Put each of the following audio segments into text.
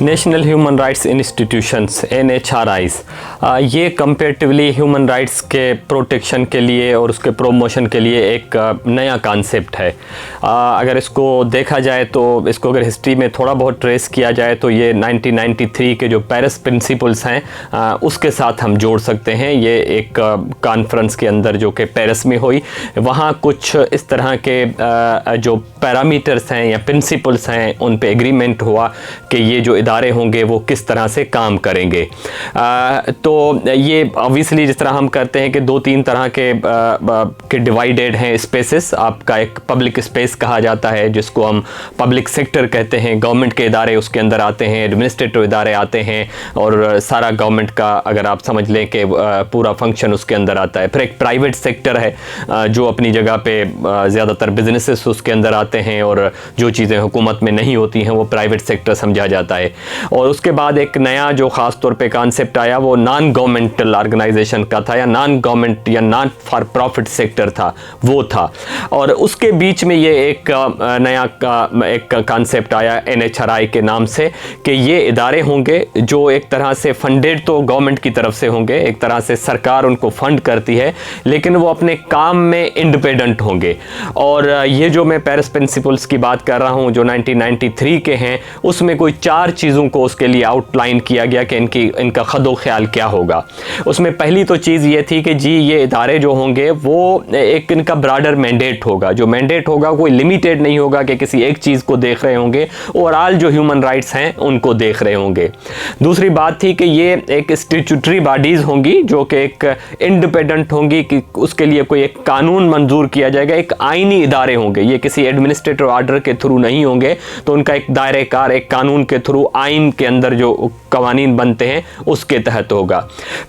National human rights institutions NHRIs ये comparatively human rights के protection के लिए और उसके प्रोमोशन के लिए एक नया कॉन्सेप्ट है। अगर इसको देखा जाए तो इसको अगर हिस्ट्री में थोड़ा बहुत ट्रेस किया जाए तो ये 1993 के जो पेरिस प्रिंसिपल्स हैं उसके साथ हम जोड़ सकते हैं। ये एक कॉन्फ्रेंस के अंदर जो कि पेरिस में हुई, वहाँ कुछ इस तरह के जो पैरामीटर्स हैं या प्रिंसिपल्स हैं उन पे एग्रीमेंट हुआ कि ये जो इदारे होंगे वो किस तरह से काम करेंगे। तो ये ऑब्वियसली जिस तरह हम करते हैं कि दो तीन तरह के डिवाइडेड हैं स्पेसेस। आपका एक पब्लिक स्पेस कहा जाता है जिसको हम पब्लिक सेक्टर कहते हैं, गवर्नमेंट के इदारे उसके अंदर आते हैं, एडमिनिस्ट्रेटिव इदारे आते हैं और सारा गवर्नमेंट का अगर आप समझ लें कि पूरा फंक्शन उसके अंदर आता है। फिर एक प्राइवेट सेक्टर है जो अपनी जगह पे ज़्यादातर बिजनेसेस उसके अंदर आते हैं और जो चीज़ें हुकूमत में नहीं होती हैं वो प्राइवेट सेक्टर समझा जाता है। और उसके बाद एक नया जो ख़ास तौर पे कॉन्सेप्ट आया वो नॉन गवर्नमेंटल ऑर्गेनाइजेशन का था या नॉन गवर्नमेंट या नॉन फॉर प्रॉफिट सेक्टर था, वो था। और उसके बीच में ये एक नया एक कॉन्सेप्ट आया NHRI के नाम से कि ये इदारे होंगे जो एक तरह से फंडेड तो गवर्नमेंट की तरफ से होंगे, एक तरह से सरकार उनको फंड करती है, लेकिन वो अपने काम में इंडिपेंडेंट होंगे। और ये जो मैं पेरिस प्रिंसिपल्स की बात कर रहा हूँ जो 1993 के हैं, उसमें कोई 4 चीज़ों को उसके लिए आउटलाइन किया गया कि इनका खदो ख्याल क्या होगा। उसमें पहली तो चीज़ ये थी कि जी ये इदारे जो होंगे वो एक इनका ब्रॉडर मैंडेट होगा। जो मैंडेट होगा कोई लिमिटेड नहीं होगा कि किसी एक चीज़ को देख रहे होंगे, ओवरऑल जो ह्यूमन राइट्स हैं उनको देख रहे होंगे। दूसरी बात थी कि ये एक स्टैट्यूटरी बॉडीज़ होंगी जो कि एक इंडिपेंडेंट होंगी, कि उसके लिए कोई एक कानून मंजूर किया जाएगा, एक आइनी इदारे होंगे। ये किसी एडमिनिस्ट्रेटिव ऑर्डर के थ्रू नहीं होंगे, तो उनका एक दायरे कार एक कानून के थ्रू आइन के अंदर जो कवानीन बनते हैं उसके तहत होगा।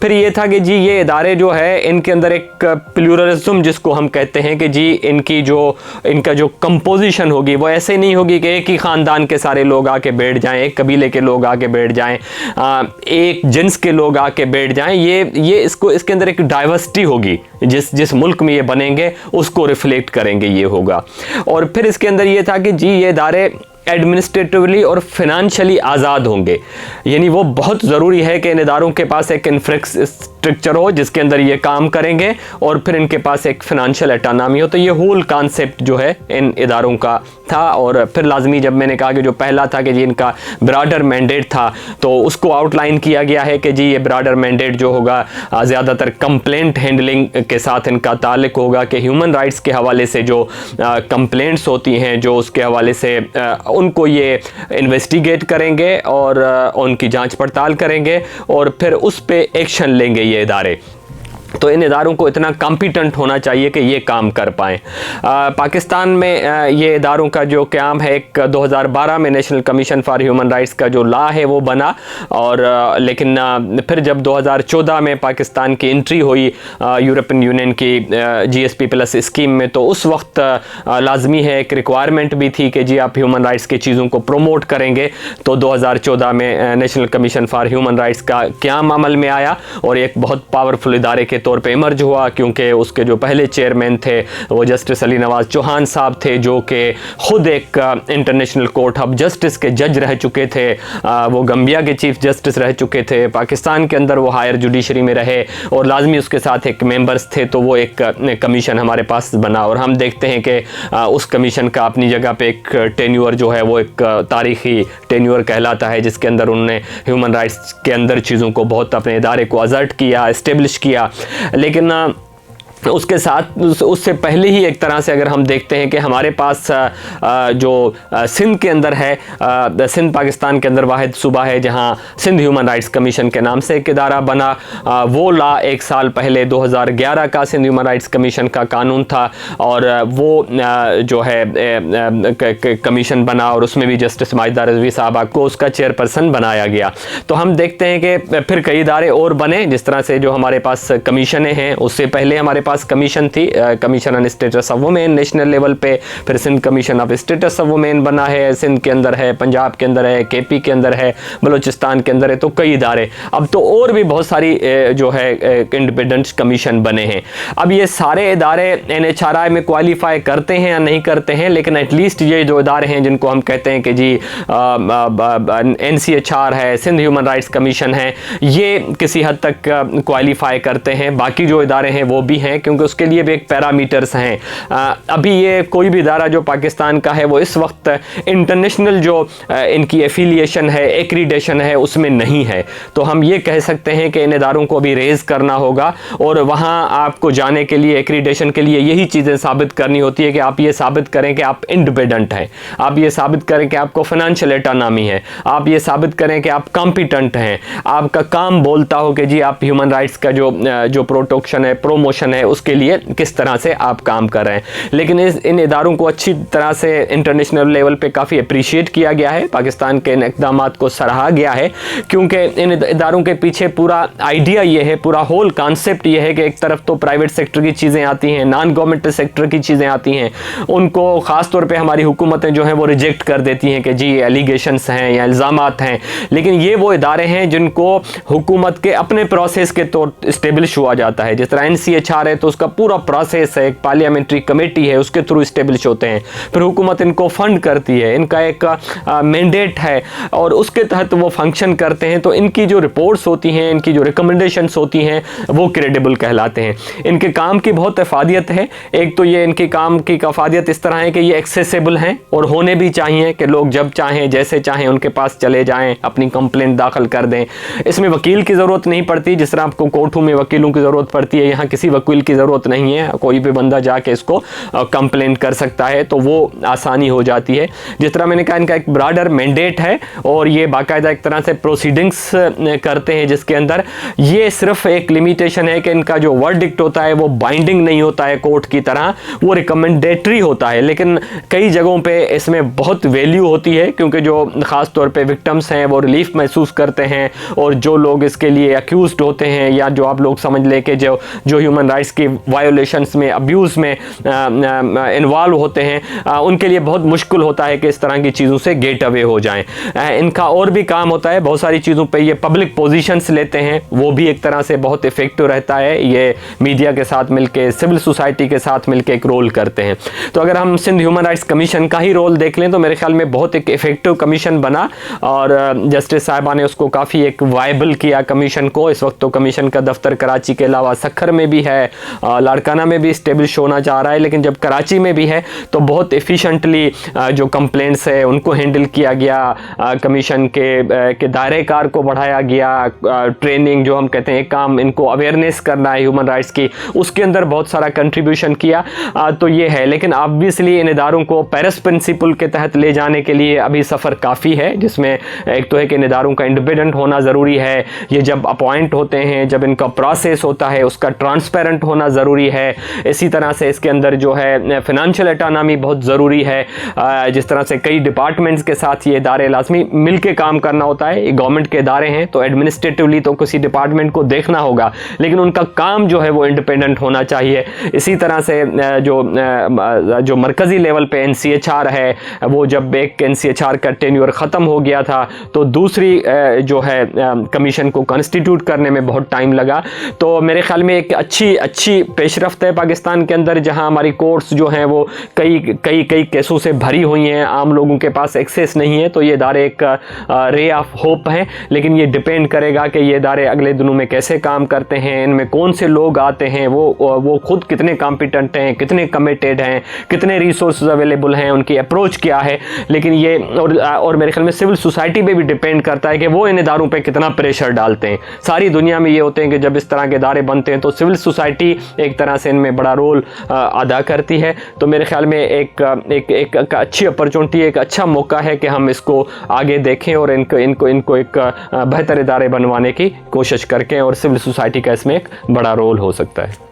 फिर ये था कि जी ये इदारे जो है इनके अंदर एक प्लूरलिज्म जिसको हम कहते हैं कि जी इनका जो कंपोजिशन होगी वो ऐसे नहीं होगी कि एक ही ख़ानदान के सारे लोग आके बैठ जाएं, एक कबीले के लोग आके बैठ जाएं, एक जिन्स के लोग आके बैठ जाएं। ये इसके अंदर एक डाइवर्सिटी होगी, जिस मुल्क में ये बनेंगे उसको रिफ्लेक्ट करेंगे, ये होगा। और फिर इसके अंदर ये था कि जी ये इदारे एडमिनिस्ट्रेटिवली और फिनेंशियली आज़ाद होंगे। यानी वो बहुत ज़रूरी है कि इन इदारों के पास एक इंफ्रास्ट्रक्चर हो जिसके अंदर ये काम करेंगे और फिर इनके पास एक फिनेंशियल एटोनॉमी हो। तो ये होल कॉन्सेप्ट जो है इन इदारों का था। और फिर लाजमी जब मैंने कहा कि जो पहला था कि जी इनका ब्रॉडर मैंडेट था, तो उसको आउटलाइन किया गया है कि जी ये ब्रॉडर मैंडेट जो होगा ज़्यादातर कंप्लेंट हैंडलिंग के साथ इनका ताल्लुक होगा कि ह्यूमन राइट्स के हवाले से जो कंप्लेंट्स होती हैं, जो उसके हवाले से उनको ये इन्वेस्टिगेट करेंगे और उनकी जांच पड़ताल करेंगे और फिर उस पे एक्शन लेंगे ये इदारे। तो इन इदारों को इतना कॉम्पिटेंट होना चाहिए कि ये काम कर पाएँ। पाकिस्तान में ये इदारों का जो क़याम है, एक 2012 में national commission for human rights का जो लॉ है वो बना। और लेकिन फिर जब 2014 में पाकिस्तान की एंट्री हुई यूरोपियन यूनियन की GSP+ स्कीम में, तो उस वक्त लाजमी है, एक रिक्वायरमेंट भी थी कि जी आप ह्यूमन राइट्स की चीज़ों को प्रमोट करेंगे। तो 2014 में national commission for human rights का क़याम अमल में आया और एक बहुत पावरफुल इदारे के तौर पे इमर्ज हुआ, क्योंकि उसके जो पहले चेयरमैन थे वो जस्टिस अली नवाज चौहान साहब थे, जो कि खुद एक इंटरनेशनल कोर्ट ऑफ जस्टिस के जज रह चुके थे। वो गम्बिया के चीफ जस्टिस रह चुके थे, पाकिस्तान के अंदर वो हायर जुडिशरी में रहे और लाजमी उसके साथ एक मेंबर्स थे। तो वो एक कमीशन हमारे पास बना और हम देखते हैं कि उस कमीशन का अपनी जगह पे एक टेन्योर जो है वो एक तारीखी टेन्योर कहलाता है, जिसके अंदर उन्होंने ह्यूमन राइट्स के अंदर चीज़ों को बहुत अपने इदारे को असर्ट किया, इस्टेब्लिश किया। लेकिन उसके साथ उससे पहले ही एक तरह से अगर हम देखते हैं कि हमारे पास जो सिंध के अंदर है, सिंध पाकिस्तान के अंदर वाहिद सूबा है जहां सिंध ह्यूमन राइट्स कमीशन के नाम से एक इदारा बना। वो लॉ 1 साल पहले 2011 का सिंध ह्यूमन राइट्स कमीशन का कानून था और वो जो है कमीशन बना और उसमें भी जस्टिस माजिदा रिजवी साहबा को उसका चेयरपर्सन बनाया गया। तो हम देखते हैं कि फिर कई इदारे और बने, जिस तरह से जो हमारे पास कमीशनें हैं, उससे पहले हमारे पास पास कमीशन थी, commission on status of women national level पे, फिर Sindh commission of status of women बना है, सिंध के अंदर है, पंजाब के अंदर है, केपी के अंदर है, बलूचिस्तान के अंदर है, तो कई इदारे, अब तो और भी बहुत सारी जो है इंडिपेंडेंट कमीशन बने हैं। अब ये सारे इदारे NHRI में क्वालिफाई करते हैं या नहीं करते हैं, लेकिन एटलीस्ट ये जो इदारे हैं जिनको हम कहते हैं कि जी NCHR है, सिंध ह्यूमन राइट्स कमीशन है, ये किसी हद तक क्वालिफाई करते हैं। बाकी जो इदारे हैं वो भी हैं, क्योंकि उसके लिए भी एक पैरामीटर्स हैं। अभी ये कोई भी इदारा जो पाकिस्तान का है वो इस वक्त इंटरनेशनल जो इनकी एफिलिएशन है, एक्रीडेशन है, उसमें नहीं है। तो हम ये कह सकते हैं कि इन इदारों को भी रेज करना होगा, और वहाँ आपको जाने के लिए, एक्रीडेशन के लिए यही चीज़ें साबित करनी होती है कि आप ये साबित करें कि आप इंडिपेंडेंट हैं, आप ये साबित करें कि आपको फाइनेंशियल एटोनॉमी है, आप ये साबित करें कि आप कॉम्पिटेंट हैं, आपका काम बोलता हो कि जी आप ह्यूमन राइट्स का जो प्रोटेक्शन है, प्रोमोशन है, उसके लिए किस तरह से आप काम कर रहे हैं। लेकिन इन इदारों को अच्छी तरह से इंटरनेशनल लेवल पे काफ़ी अप्रिशिएट किया गया है, पाकिस्तान के इन इक़दामात को सराहा गया है, क्योंकि इन इदारों के पीछे पूरा आइडिया ये है, पूरा होल कॉन्सेप्ट ये है कि एक तरफ तो प्राइवेट सेक्टर की चीज़ें आती हैं, नॉन गवर्नमेंट सेक्टर की चीज़ें आती हैं, उनको ख़ास तौर पे हमारी हुकूमतें जो हैं वो रिजेक्ट कर देती हैं कि जी एलिगेशंस हैं या इल्ज़ामात हैं। लेकिन ये वो इदारे हैं जिनको हुकूमत के अपने प्रोसेस के तौर इस्टेब्लिश हुआ जाता है। जिस तरह NCHR है तो उसका पूरा प्रोसेस है, एक पार्लियामेंट्री कमेटी है, उसके थ्रू इस्टेब्लिश होते हैं, फिर हुकूमत इनको फंड करती है, इनका एक मैंडेट है और उसके तहत वो फंक्शन करते हैं। तो इनकी जो रिपोर्ट्स होती हैं, इनकी जो रिकमेंडेशंस होती हैं, वो क्रेडिबल कहलाते हैं। इनके काम की बहुत अफादियत है। एक तो ये इनके काम की अफादियत इस तरह है कि ये एक्सेसिबल हैं और होने भी चाहिए कि लोग जब चाहें, जैसे चाहें उनके पास चले जाएं, अपनी कंप्लेंट दाखिल कर दें। इसमें वकील की ज़रूरत नहीं पड़ती, जिस तरह आपको कोर्टों में वकीलों की ज़रूरत पड़ती है, यहाँ किसी वकील की ज़रूरत नहीं है, कोई भी बंदा जाके इसको कंप्लेंट कर सकता है, तो वो आसानी हो जाती है। जिस तरह मैंने कहा इनका एक ब्रॉडर मैंडेट है और ये बाकायदा एक तरह से प्रोसीडिंग्स करते हैं, जिसके अंदर ये सिर्फ एक लिमिटेशन है कि इनका जो वर्डिक्ट होता है वो बाइंडिंग नहीं होता है कोर्ट की तरह, वो रिकमेंडेटरी होता है। लेकिन कई जगहों पे इसमें बहुत वैल्यू होती है, क्योंकि जो ख़ास तौर पे विक्टिम्स हैं वो रिलीफ महसूस करते हैं, और जो लोग इसके लिए अक्यूज्ड होते हैं या जो आप लोग समझ लें कि जो ह्यूमन राइट्स की वायोलेशंस में, अब्यूज़ में इन्वॉल्व होते हैं, उनके लिए बहुत मुश्किल होता है कि इस तरह की चीज़ों से गेट अवे हो जाएं। इनका और भी काम होता है, बहुत सारी चीज़ों पे ये पब्लिक पोजीशंस लेते हैं, वो भी एक तरह से बहुत इफेक्टिव रहता है। ये मीडिया के साथ मिलके, सिविल सोसाइटी के साथ मिलके एक रोल करते हैं। तो अगर हम सिंध ह्यूमन राइट्स कमीशन का ही रोल देख लें तो मेरे ख्याल में बहुत एक इफेक्टिव कमीशन बना, और जस्टिस साहिबा ने उसको काफ़ी एक वायबल किया कमीशन को। इस वक्त तो कमीशन का दफ्तर कराची के अलावा सखर में भी है, लाड़काना में भी इस्टेब्लिश होना चाह रहा है, लेकिन जब कराची में भी है तो बहुत एफिशिएंटली जो कंप्लेंट्स है उनको हैंडल किया गया, कमीशन के दायरे कार को बढ़ाया गया, ट्रेनिंग जो हम कहते हैं काम, इनको अवेयरनेस करना है ह्यूमन राइट्स की, उसके अंदर बहुत सारा कंट्रीब्यूशन किया। तो ये है, लेकिन ऑब्वियसली इन इदारों को पेरिस प्रिंसिपल के तहत ले जाने के लिए अभी सफ़र काफ़ी है, जिसमें एक तो है कि इन इदारों का इंडिपेंडेंट होना ज़रूरी है, ये जब अपॉइंट होते हैं, जब इनका प्रोसेस होता है उसका ट्रांसपेरेंट होना ज़रूरी है। इसी तरह से इसके अंदर जो है फाइनेंशियल एटोनॉमी बहुत ज़रूरी है, जिस तरह से कई डिपार्टमेंट्स के साथ ये इदारे लाजमी मिल के काम करना होता है। ये गवर्नमेंट के इदारे हैं तो एडमिनिस्ट्रेटिवली तो किसी डिपार्टमेंट को देखना होगा, लेकिन उनका काम जो है वो इंडिपेंडेंट होना चाहिए। इसी तरह से जो मरकज़ी लेवल पे NCHR है, वो जब एक NCHR का टेन्योर ख़त्म हो गया था तो दूसरी जो है कमीशन को कॉन्स्टिट्यूट करने में बहुत टाइम लगा। तो मेरे ख्याल में एक अच्छी पेशरफ्त है पाकिस्तान के अंदर, जहां हमारी कोर्ट्स जो हैं वो कई केसों से भरी हुई हैं, आम लोगों के पास एक्सेस नहीं है। तो ये इदारे एक रे ऑफ होप हैं, लेकिन ये डिपेंड करेगा कि ये इदारे अगले दिनों में कैसे काम करते हैं, इनमें कौन से लोग आते हैं, वो खुद कितने कॉम्पिटेंट हैं, कितने कमिटेड हैं, कितने रिसोर्स अवेलेबल हैं, उनकी अप्रोच क्या है। लेकिन ये और मेरे ख्याल में सिविल सोसाइटी पे भी डिपेंड करता है कि वो इन इदारों पे कितना प्रेशर डालते हैं। सारी दुनिया में ये होते हैं कि जब इस तरह के इदारे बनते हैं तो सिविल सोसाइटी एक तरह से इनमें बड़ा रोल अदा करती है। तो मेरे ख्याल में एक अच्छी अपॉर्चुनिटी, एक अच्छा मौका है कि हम इसको आगे देखें और इनको एक बेहतर इदारे बनवाने की कोशिश करके, और सिविल सोसाइटी का इसमें एक बड़ा रोल हो सकता है।